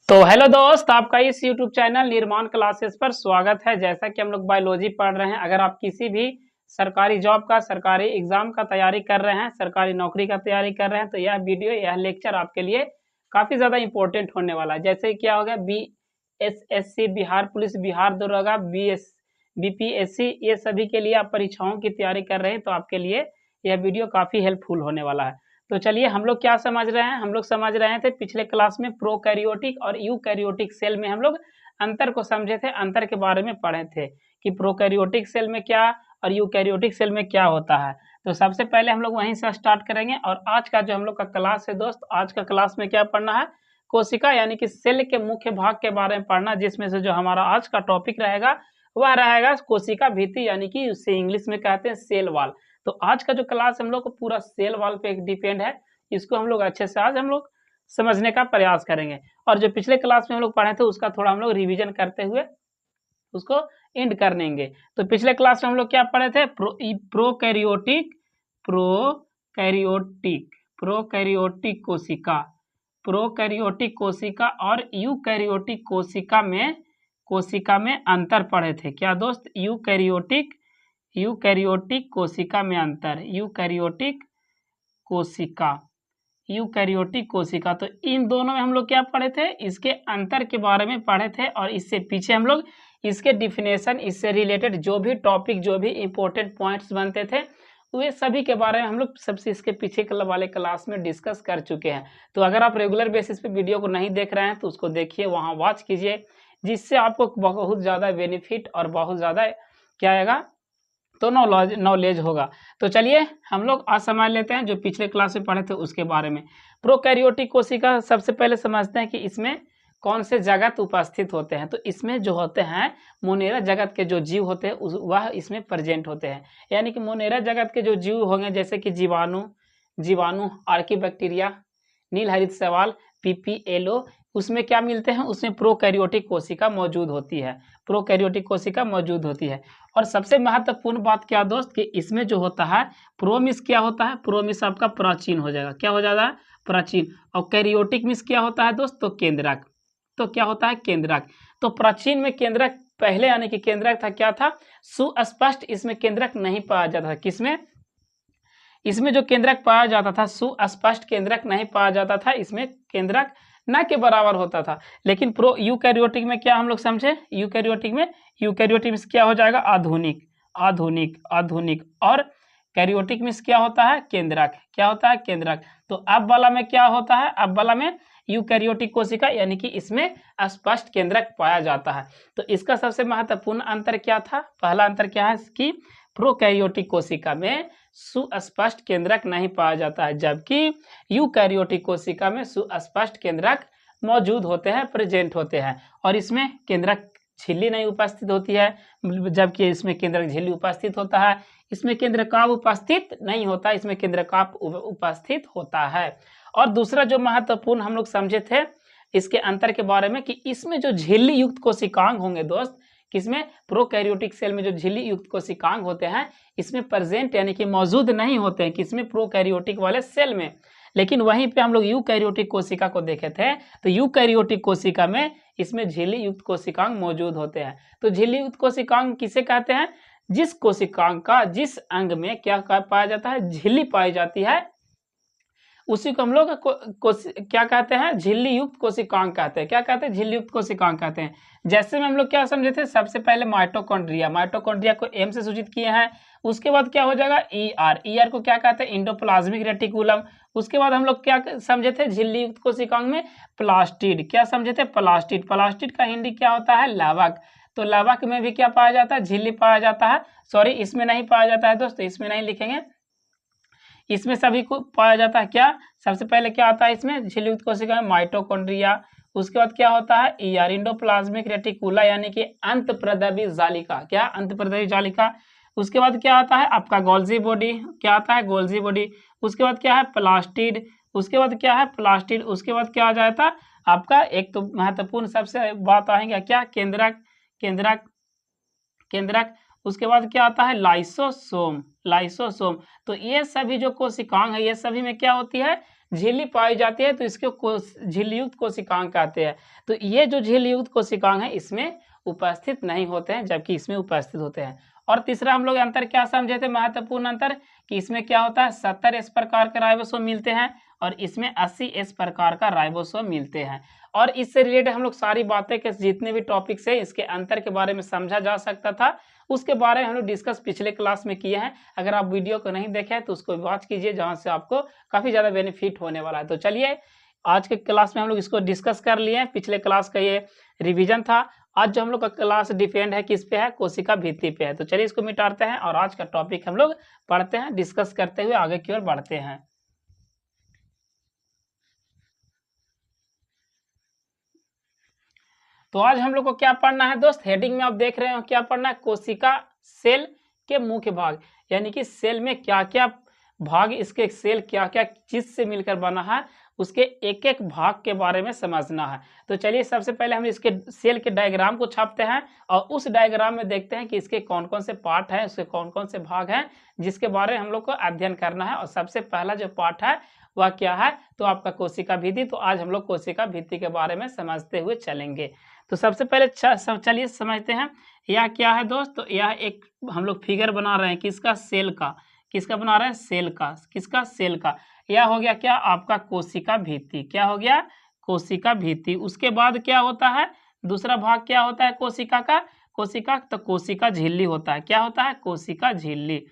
तो हेलो दोस्त, आपका इस YouTube चैनल निर्माण क्लासेस पर स्वागत है। जैसा कि हम लोग बायोलॉजी पढ़ रहे हैं, अगर आप किसी भी सरकारी जॉब का, सरकारी एग्जाम का तैयारी कर रहे हैं, सरकारी नौकरी का तैयारी कर रहे हैं, तो यह वीडियो, यह लेक्चर आपके लिए काफ़ी ज़्यादा इंपॉर्टेंट होने वाला है। जैसे क्या होगा, BSSC, बिहार पुलिस, बिहार दरोगा, BPSC, ये सभी के लिए आप परीक्षाओं की तैयारी कर रहे हैं, तो आपके लिए यह वीडियो काफ़ी हेल्पफुल होने वाला है। तो चलिए, हम लोग क्या समझ रहे हैं, हम लोग समझ रहे थे पिछले क्लास में प्रोकैरियोटिक और यूकैरियोटिक सेल में हम लोग अंतर को समझे थे, अंतर के बारे में पढ़े थे कि प्रोकैरियोटिक सेल में क्या और यूकैरियोटिक सेल में क्या होता है। तो सबसे पहले हम लोग वहीं से स्टार्ट करेंगे। और आज का जो हम लोग का क्लास है दोस्त, आज का क्लास में क्या पढ़ना है, कोशिका यानी कि सेल के मुख्य भाग के बारे में पढ़ना, जिसमें से जो हमारा आज का टॉपिक रहेगा वह रहेगा कोशिका भित्ति, यानी कि उसे इंग्लिश में कहते हैं सेल वॉल। तो आज का जो क्लास हम लोग को पूरा सेल वॉल पे डिपेंड है, इसको हम लोग अच्छे से आज हम लोग समझने का प्रयास करेंगे। और जो पिछले क्लास में हम लोग पढ़े थे उसका थोड़ा हम लोग रिवीजन करते हुए उसको एंड कर देंगे। तो पिछले क्लास में हम लोग क्या पढ़े थे, प्रोकैरियोटिक प्रोकैरियोटिक प्रोकैरियोटिक कोशिका, प्रोकैरियोटिक कोशिका और यूकैरियोटिक कोशिका में अंतर पढ़े थे। क्या दोस्त, यूकैरियोटिक कोशिका में अंतर, यूकैरियोटिक कोशिका। तो इन दोनों में हम लोग क्या पढ़े थे, इसके अंतर के बारे में पढ़े थे। और इससे पीछे हम लोग इसके डिफिनेशन, इससे रिलेटेड जो भी टॉपिक, जो भी इंपॉर्टेंट पॉइंट्स बनते थे, वे सभी के बारे में हम लोग सबसे इसके पीछे वाले क्लास में डिस्कस कर चुके हैं। तो अगर आप रेगुलर बेसिस पे वीडियो को नहीं देख रहे हैं तो उसको देखिए, वहाँ वॉच कीजिए, जिससे आपको बहुत ज़्यादा बेनिफिट और बहुत ज़्यादा क्या आएगा, तो नॉलेज होगा। तो चलिए हम लोग आज समझ लेते हैं जो पिछले क्लास में पढ़े थे उसके बारे में। प्रोकैरियोटिक कोशिका सबसे पहले समझते हैं कि इसमें कौन से जगत उपस्थित होते हैं। तो इसमें जो होते हैं मोनेरा जगत के जो जीव होते हैं वह इसमें प्रेजेंट होते हैं। यानी कि मोनेरा जगत के जो जीव होंगे, जैसे कि जीवाणु, आर्कीबैक्टीरिया, नील हरित शैवाल, PPLO, उसमें क्या मिलते हैं, उसमें प्रोकैरियोटिक कोशिका मौजूद होती है, प्रोकैरियोटिक कोशिका मौजूद होती है। और सबसे महत्वपूर्ण बात क्या दोस्त, कि इसमें जो होता है प्रोमिस, क्या होता है, प्रोमिस आपका प्राचीन हो जाएगा, क्या हो जाएगा, प्राचीन। और कैरियोटिक मिस क्या होता है दोस्त, तो केंद्रक। तो क्या होता है, केंद्रक। तो प्राचीन में केंद्रक पहले, यानी कि केंद्रक था, क्या था, सुस्पष्ट, इसमें केंद्रक नहीं पाया जाता था। किसमें, इसमें जो केंद्रक पाया जाता था, सुस्पष्ट केंद्रक नहीं पाया जाता था, इसमें केंद्रक न के बराबर होता था। लेकिन यूकैरियोटिक में क्या हम लोग समझे, यूकैरियोटिक में क्या हो जाएगा, आधुनिक आधुनिक आधुनिक। और कैरियोटिक में क्या होता है, केंद्रक, क्या होता है, केंद्रक। तो अब वाला में क्या होता है, अब वाला में यूकैरियोटिक कोशिका, यानी कि इसमें स्पष्ट केंद्रक पाया जाता है। तो इसका सबसे महत्वपूर्ण अंतर क्या था, पहला अंतर क्या है कि प्रोकैरियोटिक कोशिका में सुस्पष्ट केंद्रक नहीं पाया जाता है, जबकि यूकैरियोटिक कोशिका में सुस्पष्ट केंद्रक मौजूद होते हैं, प्रेजेंट होते हैं। और इसमें केंद्रक झिल्ली नहीं उपस्थित होती है, जबकि इसमें केंद्रक झिल्ली उपस्थित होता है। इसमें केंद्रकाव उपस्थित नहीं होता, इसमें केंद्रकाव उपस्थित होता है। और दूसरा जो महत्वपूर्ण हम लोग समझे थे इसके अंतर के बारे में, कि इसमें जो झिल्ली युक्त कोशिकांग होंगे दोस्त, किसमें, प्रोकैरियोटिक सेल में जो झिल्ली युक्त कोशिकांग होते हैं इसमें प्रेजेंट, यानी कि मौजूद नहीं होते हैं, किसमें, प्रोकैरियोटिक वाले सेल में। लेकिन वहीं पे हम लोग यूकैरियोटिक कोशिका को देखे थे, तो यूकैरियोटिक कोशिका में इसमें झिल्ली युक्त कोशिकांग मौजूद होते हैं। तो झिल्ली युक्त कोशिकांग किसे कहते हैं, जिस कोशिकांग का जिस अंग में क्या पाया जाता है, झिल्ली पाई जाती है, उसी को हम लोग क्या कहते हैं, झिल्ली युक्त कोशिकांग कहते हैं। क्या कहते हैं, झिल्ली युक्त कोशिकांग कहते हैं। जैसे में हम लोग क्या समझे थे, सबसे पहले माइटोकॉन्ड्रिया को एम से सूचित किए हैं। उसके बाद क्या हो जाएगा, ER को क्या कहते हैं, इंडोप्लाज्मिक रेटिकुलम। उसके बाद हम लोग क्या समझे थे, झिल्ली युक्त कोशिकांग में प्लास्टिड, क्या समझे थे, प्लास्टिड का हिंदी क्या होता है, लावक। तो लावक में भी क्या पाया जाता है, झिल्ली पाया जाता है। सॉरी, इसमें नहीं पाया जाता है दोस्तों, इसमें नहीं लिखेंगे, इसमें सभी को पाया जाता है। क्या, सबसे पहले क्या आता है इसमें, झिल्ली युक्त कोशिका में माइटोकॉन्ड्रिया। उसके बाद क्या होता है, ER इंडोप्लाज्मिक रेटिकुला, यानी कि अंतःप्रदवी जालिका। क्या, अंतःप्रदवी जालिका। उसके बाद क्या आता है आपका गोल्जी बॉडी, क्या आता है, गोल्जी बॉडी। उसके बाद क्या है, प्लास्टिड। उसके बाद क्या है, प्लास्टिड। उसके बाद क्या आ जाता है आपका, एक तो महत्वपूर्ण सबसे बात आएंगे, क्या, केंद्रक केंद्रक केंद्रक। उसके बाद क्या आता है, लाइसोसोम। तो ये सभी जो कोशिकांग है, ये सभी में क्या होती है, झिल्ली पाई जाती है तो इसको झिल्लीयुक्त कोशिकांग कहते हैं। तो ये जो झिल्लीयुक्त कोशिकांग है इसमें उपस्थित नहीं होते हैं, जबकि इसमें उपस्थित होते हैं। और तीसरा हम लोग अंतर क्या समझे थे, महत्वपूर्ण अंतर, कि इसमें क्या होता है 70S प्रकार के राइबोसोम मिलते हैं और इसमें 80S प्रकार का राइबोसोम मिलते हैं। और इससे रिलेटेड हम लोग सारी बातें के जितने भी टॉपिक्स है इसके अंतर के बारे में समझा जा सकता था, उसके बारे में हम लोग डिस्कस पिछले क्लास में किए हैं। अगर आप वीडियो को नहीं देखे हैं तो उसको वॉच कीजिए, जहां से आपको काफी ज्यादा बेनिफिट होने वाला है। तो चलिए आज के क्लास में हम लोग इसको डिस्कस कर लिए हैं। पिछले क्लास का ये रिवीजन था। आज जो हम लोग का क्लास डिपेंड है किस पे है, कोशिका भित्ति पे है। तो चलिए इसको मिटाते हैं और आज का टॉपिक हम लोग पढ़ते हैं, डिस्कस करते हुए आगे की ओर बढ़ते हैं। तो आज हम लोग को क्या पढ़ना है दोस्त, हेडिंग में आप देख रहे हो क्या पढ़ना है, कोशिका सेल के मुख्य भाग, यानी कि सेल में क्या क्या भाग, इसके सेल क्या क्या चीज से मिलकर बना है, उसके एक एक भाग के बारे में समझना है। तो चलिए सबसे पहले हम इसके सेल के डायग्राम को छापते हैं और उस डायग्राम में देखते हैं कि इसके कौन कौन से पार्ट हैं, उसके कौन कौन से भाग हैं जिसके बारे में हम लोग को अध्ययन करना है। और सबसे पहला जो पार्ट है वह क्या है, तो आपका कोशिका भित्ति। तो आज हम लोग कोशिका भित्ति के बारे में समझते हुए चलेंगे। तो सबसे पहले चलिए समझते हैं यह क्या है दोस्त। तो यह एक हम लोग फिगर बना रहे हैं किसका, सेल का। किसका बना रहे हैं, सेल का। किसका, सेल का। यह हो गया क्या, आपका कोशिका भित्ति। क्या हो गया, कोशिका भित्ति। उसके बाद क्या होता है, दूसरा भाग क्या होता है कोशिका का, कोशिका तो कोशिका झिल्ली होता है। क्या होता है, कोशिका झिल्ली।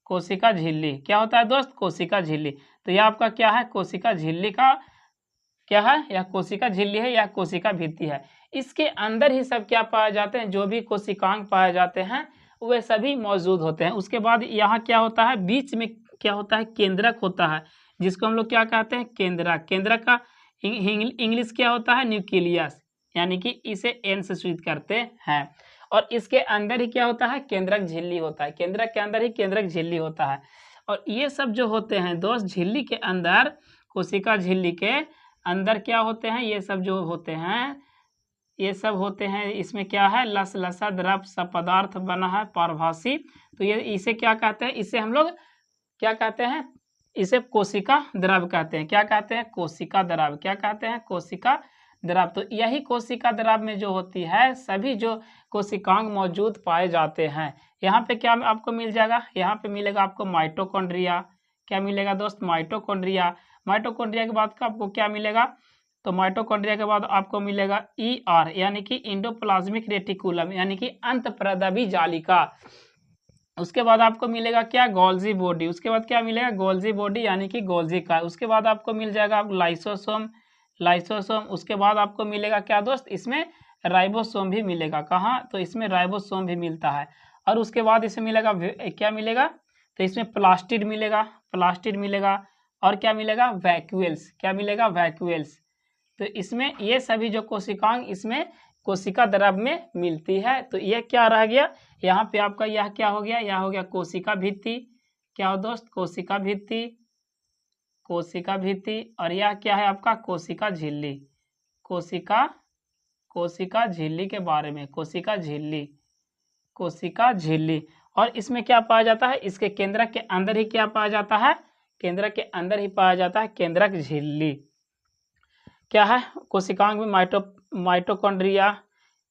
कोशिका झिल्ली क्या होता है दोस्त, कोशिका झिल्ली। तो यह आपका क्या है, कोशिका झिल्ली का क्या है, यह कोशिका झिल्ली है, यह कोशिका भित्ति है। इसके अंदर ही सब क्या पाए जाते हैं, जो भी कोशिकांग पाए जाते हैं वे सभी मौजूद होते हैं। उसके बाद यहाँ क्या होता है, बीच में क्या होता है, केंद्रक होता है, जिसको हम लोग क्या कहते हैं, केंद्रक। केंद्रक का इंग्लिश क्या होता है, न्यूक्लियस, यानी कि इसे एन से सूचित करते हैं। और इसके अंदर ही क्या होता है, केंद्रक झिल्ली होता है। केंद्रक के अंदर ही केंद्रक झिल्ली होता है। और ये सब जो होते हैं दोस्त, झिल्ली के अंदर, कोशिका झिल्ली के अंदर क्या होते हैं, ये सब जो होते हैं, ये सब होते हैं, इसमें क्या है, लसलसा द्रव सा पदार्थ बना है, पारभासी। तो ये इसे क्या कहते हैं, इसे हम लोग क्या कहते हैं, इसे कोशिका द्रव कहते हैं। क्या कहते हैं, कोशिका द्रव। क्या कहते हैं, कोशिका द्रव। तो यही कोशिका द्रव में जो होती है सभी जो कोशिकांग मौजूद पाए जाते हैं। यहाँ पे क्या आपको मिल जाएगा, यहाँ पे मिलेगा आपको माइटोकॉन्ड्रिया। क्या मिलेगा दोस्त, माइटोकॉन्ड्रिया। माइटोकॉन्ड्रिया के बाद का आपको क्या मिलेगा, तो माइटोकॉन्ड्रिया के बाद आपको मिलेगा ER, यानी कि इंडोप्लाज्मिक रेटिकुलम, यानी कि अंतःप्रदवी जालिका। उसके बाद आपको मिलेगा क्या, गोल्जी बॉडी। उसके बाद क्या मिलेगा, गोल्जी बॉडी, यानी कि गोल्जी का। उसके बाद आपको मिल जाएगा आपको लाइसोसोम। लाइसोसोम। उसके बाद आपको मिलेगा क्या दोस्त, इसमें राइबोसोम भी मिलेगा। कहाँ, तो इसमें राइबोसोम भी मिलता है। और उसके बाद इसमें मिलेगा क्या मिलेगा, तो इसमें प्लास्टिड मिलेगा। प्लास्टिड मिलेगा। और क्या मिलेगा, वैक्यूल्स। क्या मिलेगा, वैक्यूल्स। तो इसमें ये सभी जो कोशिकांग इसमें कोशिका द्रव में मिलती है। तो ये क्या रह गया, यहाँ पे आपका यह क्या हो गया, यह हो गया कोशिका भित्ति। क्या हो दोस्त, कोशिका भित्ति। कोशिका भित्ति। और यह क्या है आपका, कोशिका झिल्ली। कोशिका झिल्ली के बारे में, कोशिका झिल्ली। कोशिका झिल्ली। और इसमें क्या पाया जाता है, इसके केंद्रक के अंदर ही क्या पाया जाता है, केंद्रक के अंदर ही पाया जाता है केंद्रक झिल्ली। क्या है, कोशिकांग में माइटोकॉन्ड्रिया,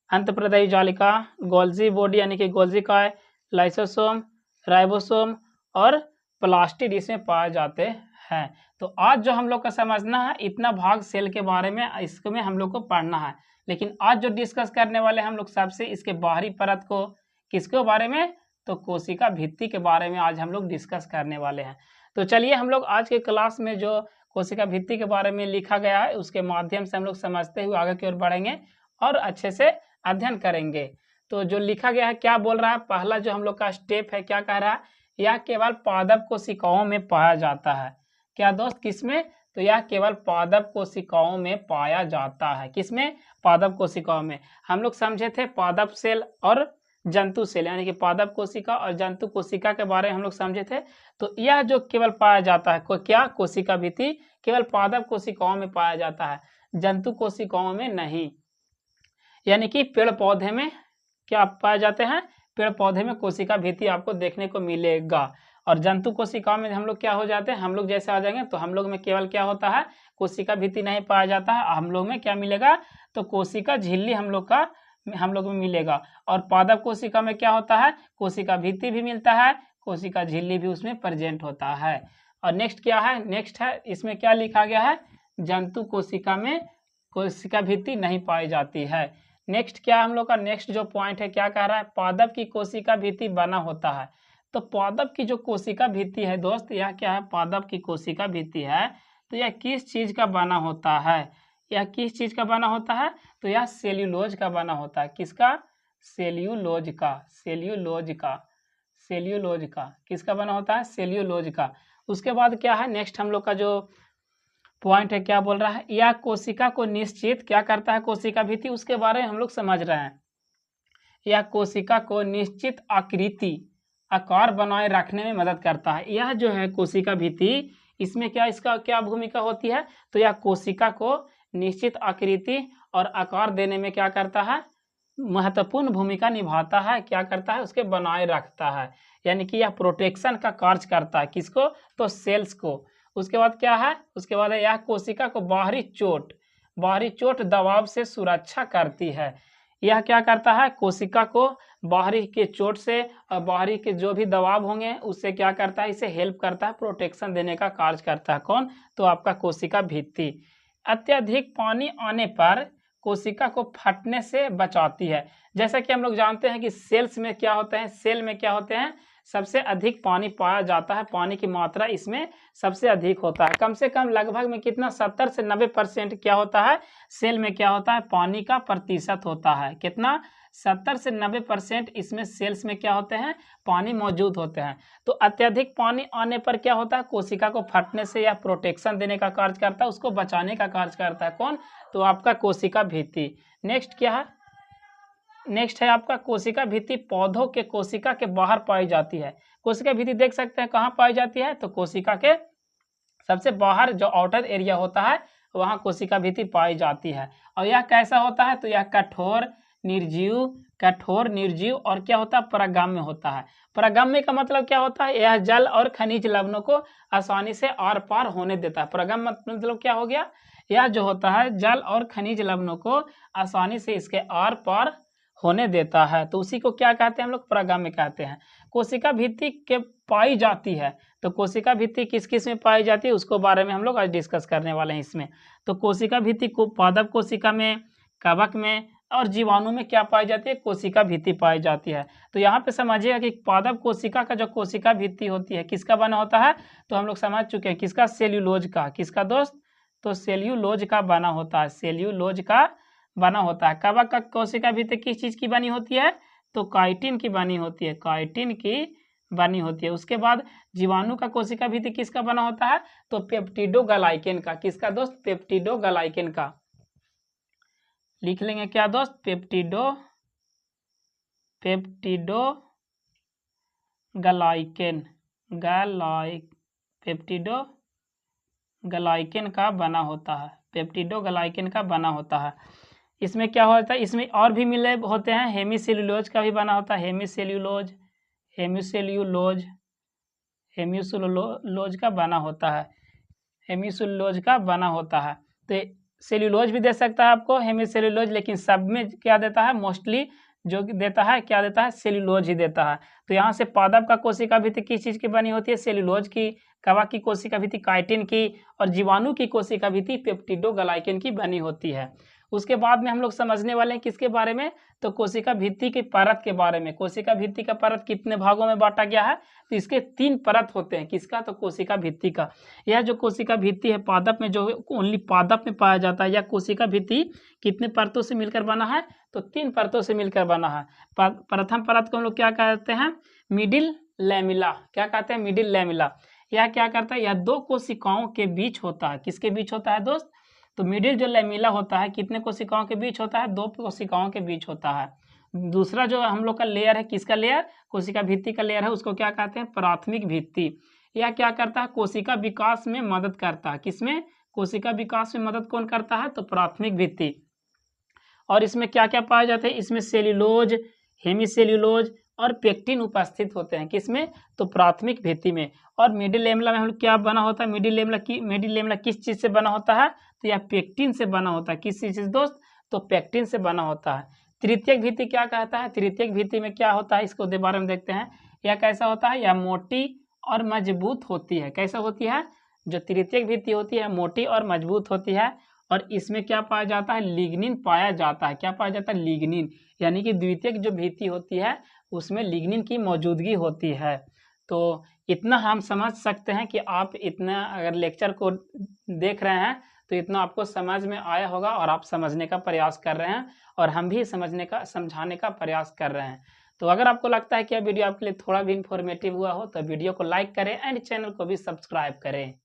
अंतःप्रदवी जालिका, गोल्जी बॉडी यानी कि गोल्जी का, लाइसोसोम, राइबोसोम और प्लास्टिड इसमें पाए जाते हैं। तो आज जो हम लोग का समझना है इतना भाग सेल के बारे में, इसमें हम लोग को पढ़ना है। लेकिन आज जो डिस्कस करने वाले हम लोग सबसे इसके बाहरी परत को, किसके बारे में, तो कोशिका भित्ति के बारे में आज हम लोग डिस्कस करने वाले हैं। तो चलिए हम लोग आज के क्लास में जो कोशिका भित्ति के बारे में लिखा गया है उसके माध्यम से हम लोग समझते हुए आगे की ओर बढ़ेंगे और अच्छे से अध्ययन करेंगे। तो जो लिखा गया है क्या बोल रहा है, पहला जो हम लोग का स्टेप है क्या कह रहा है, यह केवल पादप कोशिकाओं में पाया जाता है। क्या दोस्त, किसमें, तो यह केवल पादप कोशिकाओं में पाया जाता है। किसमें, पादप कोशिकाओं में। हम लोग समझे थे पादप सेल और जंतु सेल, यानी कि पादप कोशिका और जंतु कोशिका के बारे में हम लोग समझे थे। तो यह जो केवल पाया जाता है क्या, कोशिका भित्ति केवल पादप कोशिकाओं में पाया जाता है, जंतु कोशिकाओं में नहीं। यानी कि पेड़ पौधे में क्या पाए जाते हैं, पेड़ पौधे में कोशिका भित्ति आपको देखने को मिलेगा। और जंतु कोशिकाओं में हम लोग क्या हो जाते हैं, हम लोग जैसे आ जाएंगे तो हम लोग में केवल क्या होता है, कोशिका भित्ति नहीं पाया जाता है। हम लोग में क्या मिलेगा, तो कोशिका झिल्ली हम लोग में मिलेगा। और पादप कोशिका में क्या होता है, कोशिका भित्ति भी मिलता है, कोशिका झिल्ली भी उसमें प्रेजेंट होता है। और नेक्स्ट क्या है, नेक्स्ट है इसमें क्या लिखा गया है, जंतु कोशिका में कोशिका भित्ति नहीं पाई जाती है। नेक्स्ट क्या हम लोग का नेक्स्ट जो पॉइंट है क्या कह रहा है, पादप की कोशिका भित्ति बना होता है। तो पादप की जो कोशिका भित्ति है दोस्त, यह क्या है, पादप की कोशिका भित्ति है, तो यह किस चीज का बना होता है, यह किस चीज का बना होता है, तो यह सेल्यूलोज का बना होता है। किसका, सेल्यूलोज का, सेल्यूलोज का, सेल्यूलोज का किसका बना होता है, सेल्यूलोज का। उसके बाद क्या है, नेक्स्ट हम लोग का जो पॉइंट है क्या बोल रहा है, यह कोशिका को निश्चित क्या करता है, कोशिका भित्ति, उसके बारे में हम लोग समझ रहे हैं। यह कोशिका को निश्चित आकृति आकार बनाए रखने में मदद करता है। यह जो है कोशिका भित्ति, इसमें क्या इसका क्या भूमिका होती है, तो यह कोशिका को निश्चित आकृति और आकार देने में क्या करता है, महत्वपूर्ण भूमिका निभाता है। क्या करता है, उसके बनाए रखता है, यानी कि यह प्रोटेक्शन का कार्य करता है। किसको, तो सेल्स को। उसके बाद क्या है, उसके बाद यह कोशिका को बाहरी चोट दबाव से सुरक्षा करती है। यह क्या करता है, कोशिका को बाहरी के चोट से और बाहरी के जो भी दबाव होंगे उससे क्या करता है, इसे हेल्प करता है, प्रोटेक्शन देने का कार्य करता है। कौन, तो आपका कोशिका भित्ति। अत्यधिक पानी आने पर कोशिका को फटने से बचाती है। जैसा कि हम लोग जानते हैं कि सेल्स में क्या होते हैं, सेल में क्या होते हैं, सबसे अधिक पानी पाया जाता है, पानी की मात्रा इसमें सबसे अधिक होता है। कम से कम लगभग में कितना, 70 से 90% क्या होता है, सेल में क्या होता है, पानी का प्रतिशत होता है। कितना, 70 से 90% इसमें सेल्स में क्या होते हैं, पानी मौजूद होते हैं। तो अत्यधिक पानी आने पर क्या होता है, कोशिका को फटने से या प्रोटेक्शन देने का कार्य करता है, उसको बचाने का कार्य करता है। कौन, तो आपका कोशिका भित्ति। नेक्स्ट क्या है, नेक्स्ट है आपका कोशिका भित्ति पौधों के कोशिका के बाहर पाई जाती है। कोशिका भित्ति देख सकते हैं कहाँ पाई जाती है, तो कोशिका के सबसे बाहर जो आउटर एरिया होता है वहाँ कोशिका भित्ति पाई जाती है। और यह कैसा होता है, तो यह कठोर निर्जीव और क्या होता है, परागम्य होता है। परागम्य का मतलब क्या होता है, यह जल और खनिज लवणों को आसानी से आर पार होने देता है। परागम्य मतलब क्या हो गया, यह जो होता है जल और खनिज लवणों को आसानी से इसके आर पार होने देता है, तो उसी को क्या कहते हैं हम लोग, परागम्य कहते हैं। कोशिका भित्ति के पाई जाती है, तो कोशिका भित्ति किस किस में पाई जाती है उसको बारे में हम लोग आज डिस्कस करने वाले हैं इसमें। तो कोशिका भित्ति को पादप कोशिका में, कवक में और जीवाणु में क्या पाई जाती है, कोशिका भित्ति पाई जाती है। तो यहाँ पे समझिएगा कि पादप कोशिका का जो कोशिका भित्ति होती है किसका बना होता है, तो हम लोग समझ चुके हैं किसका, सेल्यूलोज का। किसका दोस्त, तो सेल्यूलोज का बना होता है, सेल्यूलोज का बना होता है। कवक का कोशिका भित्ति किस चीज की बनी होती है, तो काइटिन की बनी होती है, काइटिन की बनी होती है। उसके बाद जीवाणु का कोशिका भित्ति किसका बना होता है, तो पेप्टिडोग्लाइकेन का। किसका दोस्त, पेप्टिडोग्लाइकेन का। लिख लेंगे क्या दोस्त, पेप्टिडोग्लाइकेन पेप्टिडोग्लाइकेन का बना होता है, पेप्टिडोग्लाइकेन का बना होता है। इसमें क्या होता है, इसमें और भी मिले होते हैं, हेमीसेल्यूलोज का भी बना होता है, हेमीसेल्यूलोज का बना होता है, हेमीसेल्यूलोज का बना होता है। तो सेल्यूलोज भी दे सकता है आपको, हेमीसेल्यूलोज, लेकिन सब में क्या देता है, मोस्टली जो देता है क्या देता है, सेल्यूलोज ही देता है। तो यहाँ से पादप का कोशिका भित्ति किस चीज की बनी होती है, सेल्यूलोज की। कवक की कोशिका भित्ति काइटिन की, और जीवाणु की कोशिका भित्ति पेप्टिडोग्लाइकेन की बनी होती है। उसके बाद में हम लोग समझने वाले हैं किसके बारे में, तो कोशिका भित्ति की परत के बारे में। कोशिका भित्ति का परत कितने भागों में बांटा गया है, तो इसके 3 परत होते हैं। किसका, तो कोशिका भित्ति का। यह जो कोशिका भित्ति है पादप में, जो ओनली पादप में पाया जाता है, यह कोशिका भित्ति कितने परतों से मिलकर बना है, तो 3 परतों से मिलकर बना है। प्रथम परत को हम लोग क्या कहते हैं, मिडिल लैमिला। क्या कहते हैं, मिडिल लैमिला। यह क्या करता है, यह 2 कोशिकाओं के बीच होता है। किसके बीच होता है दोस्त, तो मिडिल जो लैमिला होता है कितने कोशिकाओं के बीच होता है, 2 कोशिकाओं के बीच होता है। दूसरा जो हम लोग का लेयर है, किसका लेयर, कोशिका भित्ति का लेयर है, उसको क्या कहते हैं, प्राथमिक भित्ति। यह क्या करता है, कोशिका विकास में मदद करता है। किसमें, कोशिका विकास में मदद कौन करता है, तो प्राथमिक भित्ति। और इसमें क्या क्या पाया जाता है, इसमें सेल्यूलोज, हेमीसेल्यूलोज और पेक्टिन उपस्थित होते हैं, किसमें? तो प्राथमिक भित्ति में। और मिडिल लेमेला में हम लोग क्या बना होता है? मिडिल लेमेला किस चीज़ से बना होता है? तो यह पेक्टिन से बना होता है। किस चीज़ से दोस्त? तो पेक्टिन से बना होता है। तृतीयक भित्ति क्या कहता है? तृतीयक भित्ति में क्या होता है, इसको के बारे में देखते हैं। यह कैसा होता है? यह मोटी और मजबूत होती है। कैसा होती है? जो तृतीयक भित्ति होती है मोटी और मजबूत होती है। और इसमें क्या पाया जाता है? लिग्निन पाया जाता है। क्या पाया जाता है? लिग्निन। यानी कि द्वितीयक जो भित्ति होती है उसमें लिग्निन की मौजूदगी होती है। तो इतना हम समझ सकते हैं कि आप इतना अगर लेक्चर को देख रहे हैं तो इतना आपको समझ में आया होगा और आप समझने का प्रयास कर रहे हैं और हम भी समझाने का प्रयास कर रहे हैं। तो अगर आपको लगता है कि यह वीडियो आपके लिए थोड़ा भी इंफॉर्मेटिव हुआ हो तो वीडियो को लाइक करें एंड चैनल को भी सब्सक्राइब करें।